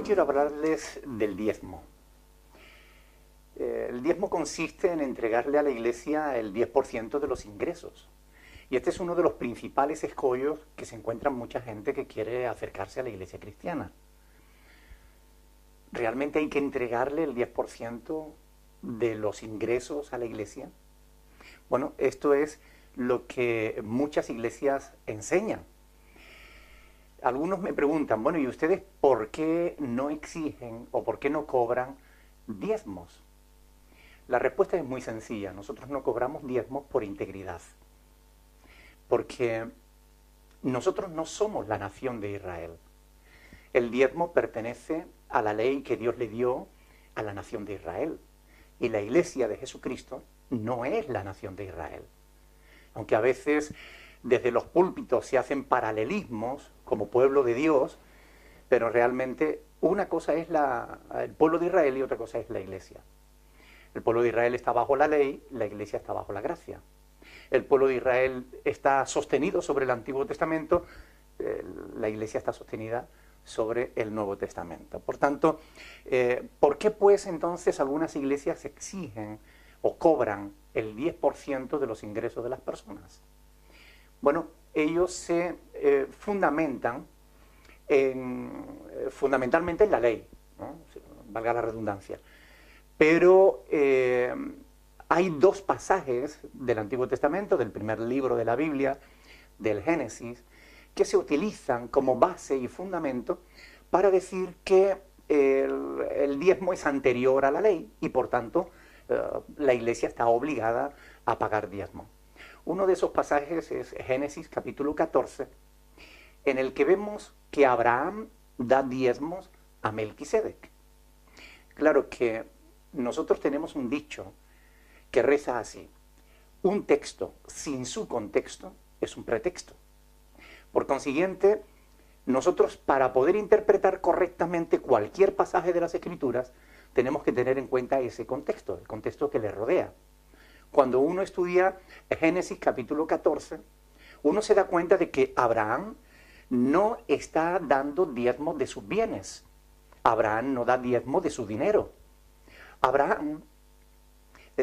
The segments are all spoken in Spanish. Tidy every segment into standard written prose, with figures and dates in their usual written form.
Hoy quiero hablarles del diezmo. El diezmo consiste en entregarle a la Iglesia el 10% de los ingresos. Y este es uno de los principales escollos que se encuentra mucha gente que quiere acercarse a la Iglesia cristiana. ¿Realmente hay que entregarle el 10% de los ingresos a la Iglesia? Bueno, esto es lo que muchas iglesias enseñan. Algunos me preguntan, bueno, ¿y ustedes por qué no exigen o por qué no cobran diezmos? La respuesta es muy sencilla. Nosotros no cobramos diezmos por integridad. Porque nosotros no somos la nación de Israel. El diezmo pertenece a la ley que Dios le dio a la nación de Israel. Y la iglesia de Jesucristo no es la nación de Israel. Aunque a veces desde los púlpitos se hacen paralelismos como pueblo de Dios, pero realmente una cosa es el pueblo de Israel y otra cosa es la iglesia. El pueblo de Israel está bajo la ley, la iglesia está bajo la gracia. El pueblo de Israel está sostenido sobre el Antiguo Testamento, la iglesia está sostenida sobre el Nuevo Testamento. Por tanto, ¿por qué pues entonces algunas iglesias exigen o cobran el 10% de los ingresos de las personas? Bueno, ellos se fundamentan fundamentalmente en la ley, ¿no? Valga la redundancia. Pero hay dos pasajes del Antiguo Testamento, del primer libro de la Biblia, del Génesis, que se utilizan como base y fundamento para decir que el diezmo es anterior a la ley y por tanto la iglesia está obligada a pagar diezmo. Uno de esos pasajes es Génesis capítulo 14, en el que vemos que Abraham da diezmos a Melquisedec. Claro que nosotros tenemos un dicho que reza así: un texto sin su contexto es un pretexto. Por consiguiente, nosotros para poder interpretar correctamente cualquier pasaje de las Escrituras tenemos que tener en cuenta ese contexto, el contexto que le rodea. Cuando uno estudia Génesis capítulo 14, uno se da cuenta de que Abraham no está dando diezmo de sus bienes. Abraham no da diezmo de su dinero. Abraham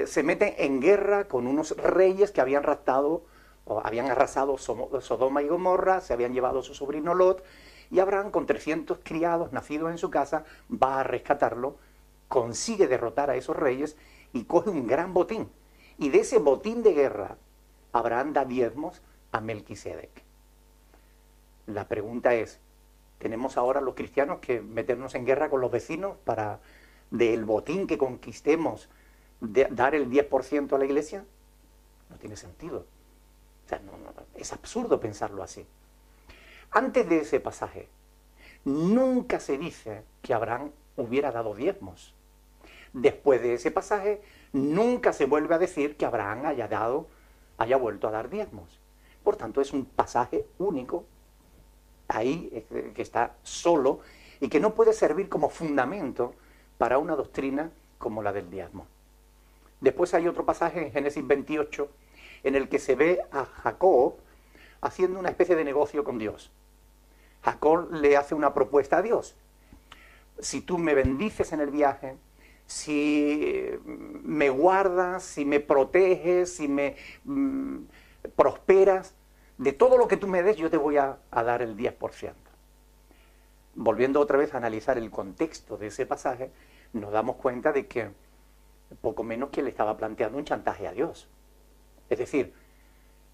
se mete en guerra con unos reyes que habían arrasado Sodoma y Gomorra, se habían llevado a su sobrino Lot, y Abraham, con 300 criados nacidos en su casa, va a rescatarlo, consigue derrotar a esos reyes y coge un gran botín. Y de ese botín de guerra, Abraham da diezmos a Melquisedec. La pregunta es, ¿tenemos ahora los cristianos que meternos en guerra con los vecinos para del botín que conquistemos dar el 10% a la iglesia? No tiene sentido. O sea, es absurdo pensarlo así. Antes de ese pasaje, nunca se dice que Abraham hubiera dado diezmos. Después de ese pasaje, nunca se vuelve a decir que Abraham haya vuelto a dar diezmos. Por tanto, es un pasaje único, ahí, que está solo y que no puede servir como fundamento para una doctrina como la del diezmo. Después hay otro pasaje en Génesis 28 en el que se ve a Jacob haciendo una especie de negocio con Dios. Jacob le hace una propuesta a Dios. Si tú me bendices en el viaje, si me guardas, si me proteges, si me prosperas, de todo lo que tú me des yo te voy a dar el 10%. Volviendo otra vez a analizar el contexto de ese pasaje, nos damos cuenta de que poco menos que le estaba planteando un chantaje a Dios. Es decir,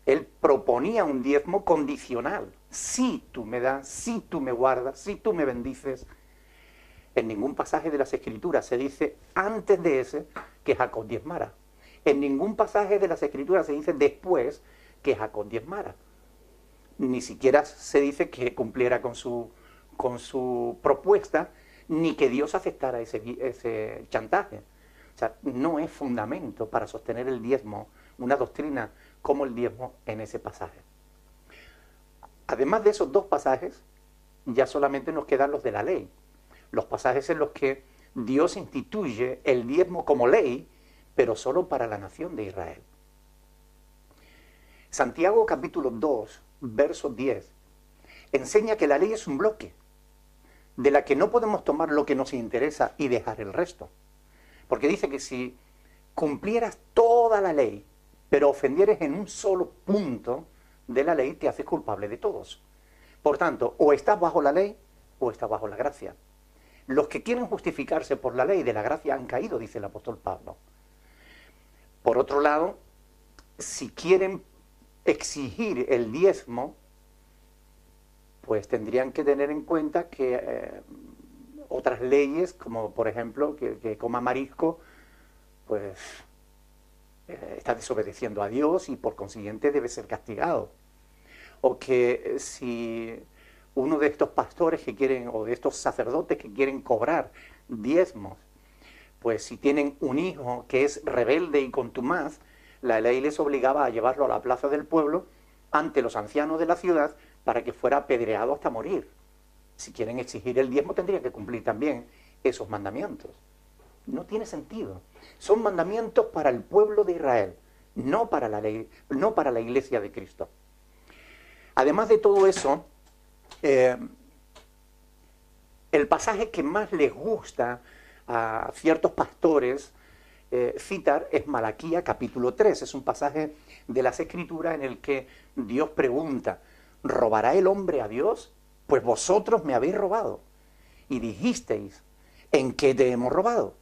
él proponía un diezmo condicional. Si tú me das, si tú me guardas, si tú me bendices. En ningún pasaje de las Escrituras se dice antes de ese que Jacob diezmara. En ningún pasaje de las Escrituras se dice después que Jacob diezmara. Ni siquiera se dice que cumpliera con su propuesta, ni que Dios aceptara ese chantaje. O sea, no es fundamento para sostener el diezmo, una doctrina como el diezmo en ese pasaje. Además de esos dos pasajes, ya solamente nos quedan los de la ley. Los pasajes en los que Dios instituye el diezmo como ley, pero solo para la nación de Israel. Santiago capítulo 2, verso 10, enseña que la ley es un bloque. de la que no podemos tomar lo que nos interesa y dejar el resto. Porque dice que si cumplieras toda la ley, pero ofendieres en un solo punto de la ley, te haces culpable de todos. Por tanto, o estás bajo la ley o estás bajo la gracia. Los que quieren justificarse por la ley de la gracia han caído, dice el apóstol Pablo. Por otro lado, si quieren exigir el diezmo, pues tendrían que tener en cuenta que otras leyes, como por ejemplo que coma marisco, pues está desobedeciendo a Dios y por consiguiente debe ser castigado. O que si uno de estos pastores que quieren, o de estos sacerdotes que quieren cobrar diezmos, pues si tienen un hijo que es rebelde y contumaz, la ley les obligaba a llevarlo a la plaza del pueblo ante los ancianos de la ciudad para que fuera apedreado hasta morir. Si quieren exigir el diezmo tendrían que cumplir también esos mandamientos. No tiene sentido. Son mandamientos para el pueblo de Israel, no para la ley, no para la iglesia de Cristo. Además de todo eso, el pasaje que más les gusta a ciertos pastores citar es Malaquía capítulo 3. Es un pasaje de las Escrituras en el que Dios pregunta: ¿robará el hombre a Dios? Pues vosotros me habéis robado. Y dijisteis: ¿en qué te hemos robado?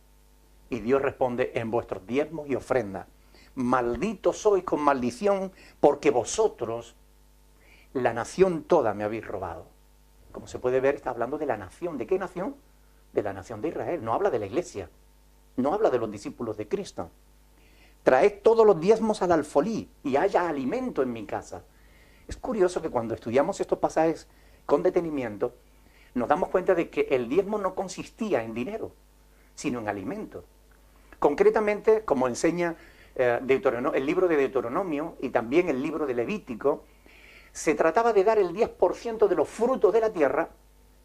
Y Dios responde: en vuestros diezmos y ofrendas. Malditos sois con maldición, porque vosotros, la nación toda, me habéis robado. Como se puede ver, está hablando de la nación. ¿De qué nación? De la nación de Israel. No habla de la iglesia. No habla de los discípulos de Cristo. Traed todos los diezmos al alfolí y haya alimento en mi casa. Es curioso que cuando estudiamos estos pasajes con detenimiento, nos damos cuenta de que el diezmo no consistía en dinero, sino en alimento. Concretamente, como enseña el libro de Deuteronomio y también el libro de Levítico, se trataba de dar el 10% de los frutos de la tierra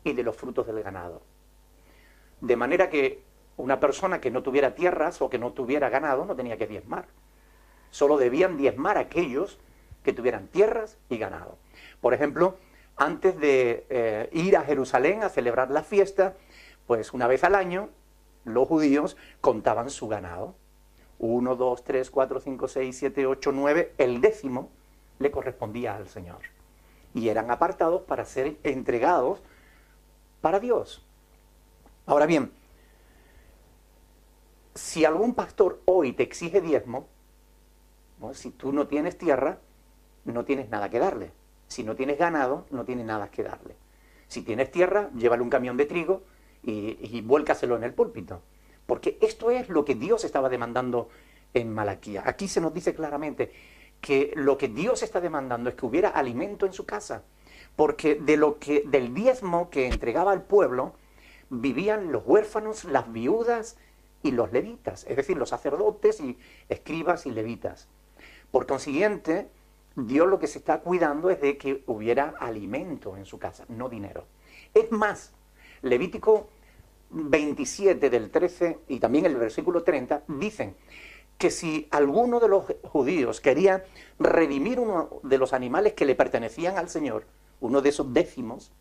y de los frutos del ganado. De manera que una persona que no tuviera tierras o que no tuviera ganado no tenía que diezmar. Solo debían diezmar aquellos que tuvieran tierras y ganado. Por ejemplo, antes de ir a Jerusalén a celebrar la fiesta, pues una vez al año los judíos contaban su ganado. 1, 2, 3, 4, 5, 6, 7, 8, 9, el 10º le correspondía al Señor. Y eran apartados para ser entregados para Dios. Ahora bien, si algún pastor hoy te exige diezmo, ¿no? Si tú no tienes tierra, no tienes nada que darle. Si no tienes ganado, no tienes nada que darle. Si tienes tierra, llévale un camión de trigo y vuélcaselo en el púlpito. Porque esto es lo que Dios estaba demandando en Malaquía. Aquí se nos dice claramente que lo que Dios está demandando es que hubiera alimento en su casa. Porque del diezmo que entregaba al pueblo, vivían los huérfanos, las viudas y los levitas, es decir, los sacerdotes y escribas y levitas. Por consiguiente, Dios lo que se está cuidando es de que hubiera alimento en su casa, no dinero. Es más, Levítico 27 del 13 y también el versículo 30 dicen que si alguno de los judíos quería redimir uno de los animales que le pertenecían al Señor, uno de esos décimos,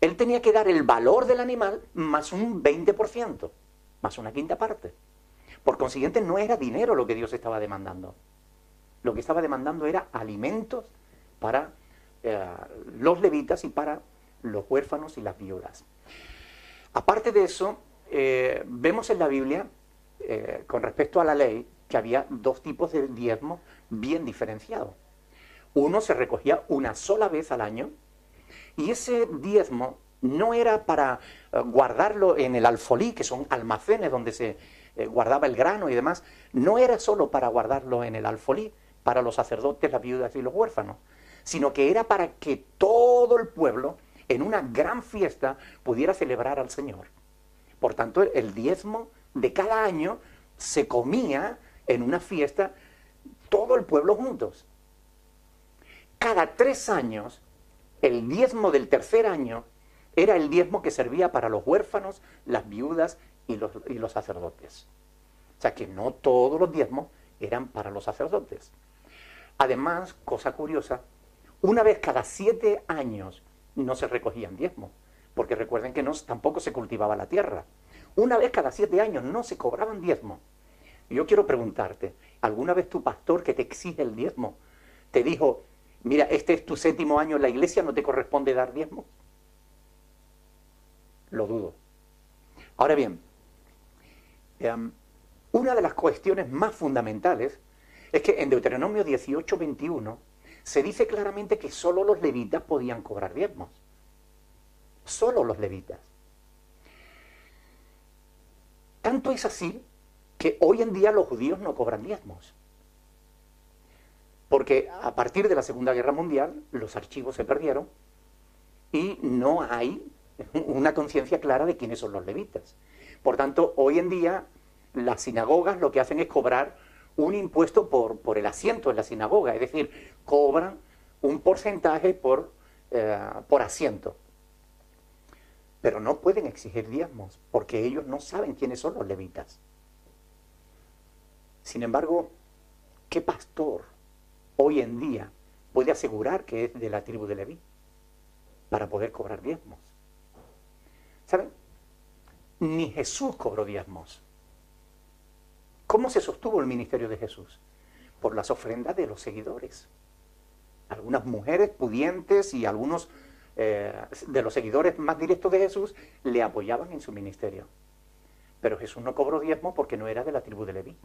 él tenía que dar el valor del animal más un 20%, más una quinta parte. Por consiguiente, no era dinero lo que Dios estaba demandando. Lo que estaba demandando era alimentos para los levitas y para los huérfanos y las viudas. Aparte de eso, vemos en la Biblia, con respecto a la ley, que había dos tipos de diezmos bien diferenciados. Uno se recogía una sola vez al año, y ese diezmo no era para guardarlo en el alfolí, que son almacenes donde se guardaba el grano y demás. No era solo para guardarlo en el alfolí, para los sacerdotes, las viudas y los huérfanos, sino que era para que todo el pueblo, en una gran fiesta, pudiera celebrar al Señor. Por tanto, el diezmo de cada año se comía en una fiesta todo el pueblo juntos. Cada 3 años, el diezmo del tercer año era el diezmo que servía para los huérfanos, las viudas y los sacerdotes. O sea que no todos los diezmos eran para los sacerdotes. Además, cosa curiosa, una vez cada 7 años no se recogían diezmos, porque recuerden que tampoco se cultivaba la tierra. Una vez cada 7 años no se cobraban diezmo. Yo quiero preguntarte, ¿alguna vez tu pastor que te exige el diezmo te dijo, mira, este es tu 7.º año en la iglesia, no te corresponde dar diezmo? Lo dudo. Ahora bien, una de las cuestiones más fundamentales es que en Deuteronomio 18:21 se dice claramente que solo los levitas podían cobrar diezmos. Solo los levitas. Tanto es así que hoy en día los judíos no cobran diezmos. Porque a partir de la Segunda Guerra Mundial los archivos se perdieron y no hay una conciencia clara de quiénes son los levitas. Por tanto, hoy en día las sinagogas lo que hacen es cobrar un impuesto por el asiento en la sinagoga, es decir, cobran un porcentaje por asiento. Pero no pueden exigir diezmos, porque ellos no saben quiénes son los levitas. Sin embargo, ¿qué pastor hoy en día puede asegurar que es de la tribu de Leví para poder cobrar diezmos? ¿Saben? Ni Jesús cobró diezmos. ¿Cómo se sostuvo el ministerio de Jesús? Por las ofrendas de los seguidores. Algunas mujeres pudientes y algunos de los seguidores más directos de Jesús le apoyaban en su ministerio. Pero Jesús no cobró diezmo porque no era de la tribu de Leví,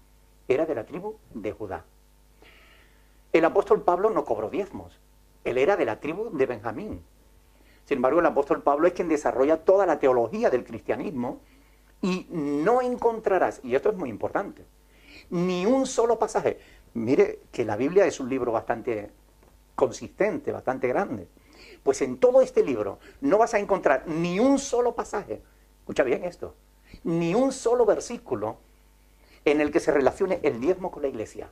era de la tribu de Judá. El apóstol Pablo no cobró diezmos, él era de la tribu de Benjamín. Sin embargo, el apóstol Pablo es quien desarrolla toda la teología del cristianismo y no encontrarás, y esto es muy importante, ni un solo pasaje. Mire que la Biblia es un libro bastante consistente, bastante grande. Pues en todo este libro no vas a encontrar ni un solo pasaje, escucha bien esto, ni un solo versículo en el que se relacione el diezmo con la iglesia.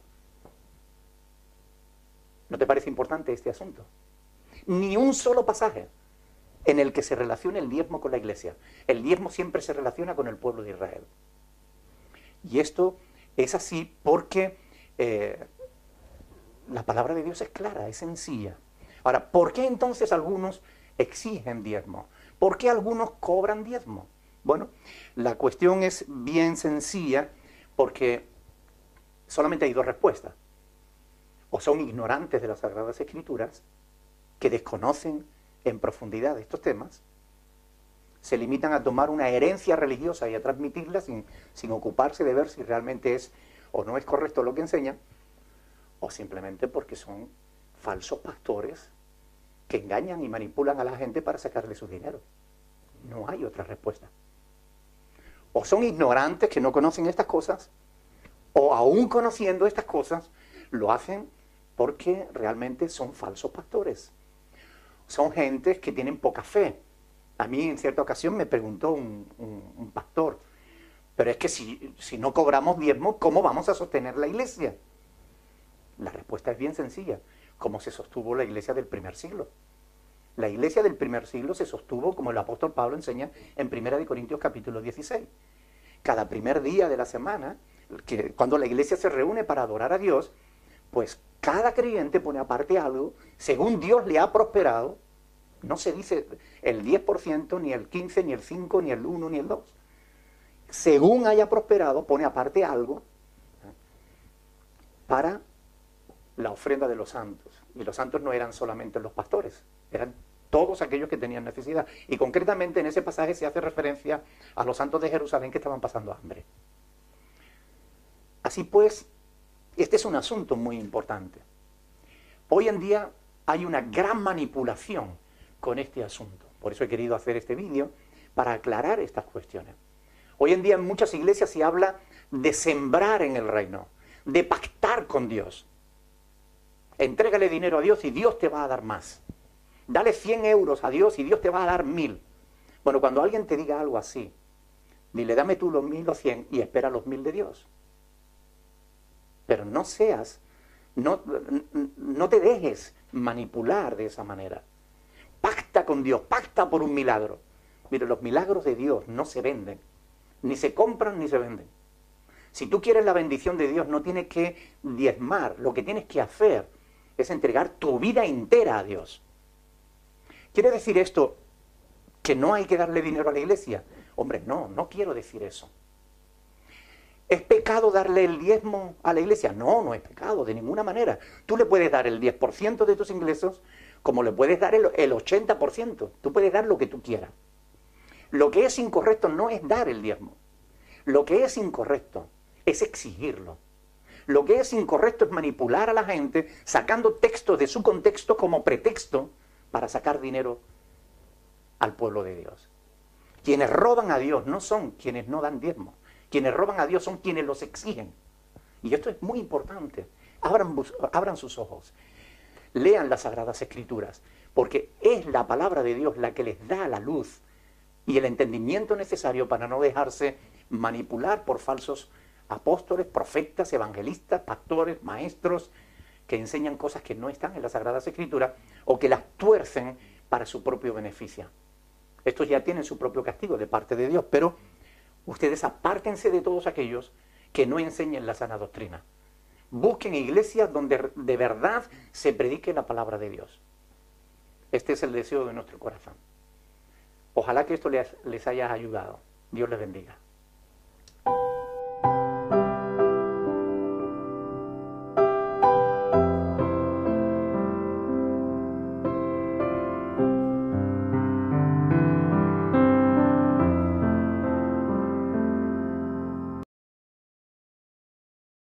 ¿No te parece importante este asunto? Ni un solo pasaje en el que se relacione el diezmo con la iglesia. El diezmo siempre se relaciona con el pueblo de Israel. Y esto es así porque la palabra de Dios es clara, es sencilla. Ahora, ¿por qué entonces algunos exigen diezmo? ¿Por qué algunos cobran diezmo? Bueno, la cuestión es bien sencilla porque solamente hay dos respuestas. O son ignorantes de las Sagradas Escrituras, que desconocen en profundidad estos temas, se limitan a tomar una herencia religiosa y a transmitirla sin ocuparse de ver si realmente es o no es correcto lo que enseñan, o simplemente porque son falsos pastores que engañan y manipulan a la gente para sacarle su dinero. No hay otra respuesta. O son ignorantes que no conocen estas cosas, o aún conociendo estas cosas, lo hacen porque realmente son falsos pastores. Son gentes que tienen poca fe. A mí en cierta ocasión me preguntó un pastor, pero es que si no cobramos diezmo, ¿cómo vamos a sostener la iglesia? La respuesta es bien sencilla, como se sostuvo la iglesia del primer siglo. La iglesia del primer siglo se sostuvo, como el apóstol Pablo enseña en 1 Corintios capítulo 16. Cada primer día de la semana, cuando la iglesia se reúne para adorar a Dios, pues cada creyente pone aparte algo, según Dios le ha prosperado. No se dice el 10%, ni el 15%, ni el 5%, ni el 1%, ni el 2%. Según haya prosperado, pone aparte algo para la ofrenda de los santos. Y los santos no eran solamente los pastores, eran todos aquellos que tenían necesidad. Y concretamente en ese pasaje se hace referencia a los santos de Jerusalén que estaban pasando hambre. Así pues, este es un asunto muy importante. Hoy en día hay una gran manipulación con este asunto. Por eso he querido hacer este vídeo, para aclarar estas cuestiones. Hoy en día en muchas iglesias se habla de sembrar en el reino, de pactar con Dios. Entrégale dinero a Dios y Dios te va a dar más. Dale 100 euros a Dios y Dios te va a dar 1000. Bueno, cuando alguien te diga algo así, dile, dame tú los 1000 o 100 y espera los 1000 de Dios. Pero no te dejes manipular de esa manera. Pacta con Dios, pacta por un milagro. Mire, los milagros de Dios no se venden, ni se compran ni se venden. Si tú quieres la bendición de Dios, no tienes que diezmar, lo que tienes que hacer es entregar tu vida entera a Dios. Quiere decir esto ¿Que no hay que darle dinero a la iglesia? Hombre, no quiero decir eso. ¿Es pecado darle el diezmo a la iglesia? No es pecado, de ninguna manera. Tú le puedes dar el 10% de tus ingresos, como le puedes dar el 80%. Tú puedes dar lo que tú quieras. Lo que es incorrecto no es dar el diezmo. Lo que es incorrecto es exigirlo. Lo que es incorrecto es manipular a la gente sacando textos de su contexto como pretexto para sacar dinero al pueblo de Dios. Quienes roban a Dios no son quienes no dan diezmo. Quienes roban a Dios son quienes los exigen. Y esto es muy importante. Abran sus ojos. Lean las Sagradas Escrituras, porque es la palabra de Dios la que les da la luz y el entendimiento necesario para no dejarse manipular por falsos apóstoles, profetas, evangelistas, pastores, maestros, que enseñan cosas que no están en las Sagradas Escrituras o que las tuercen para su propio beneficio. Estos ya tienen su propio castigo de parte de Dios, pero ustedes apártense de todos aquellos que no enseñen la sana doctrina. Busquen iglesias donde de verdad se predique la palabra de Dios. Este es el deseo de nuestro corazón. Ojalá que esto les haya ayudado. Dios les bendiga.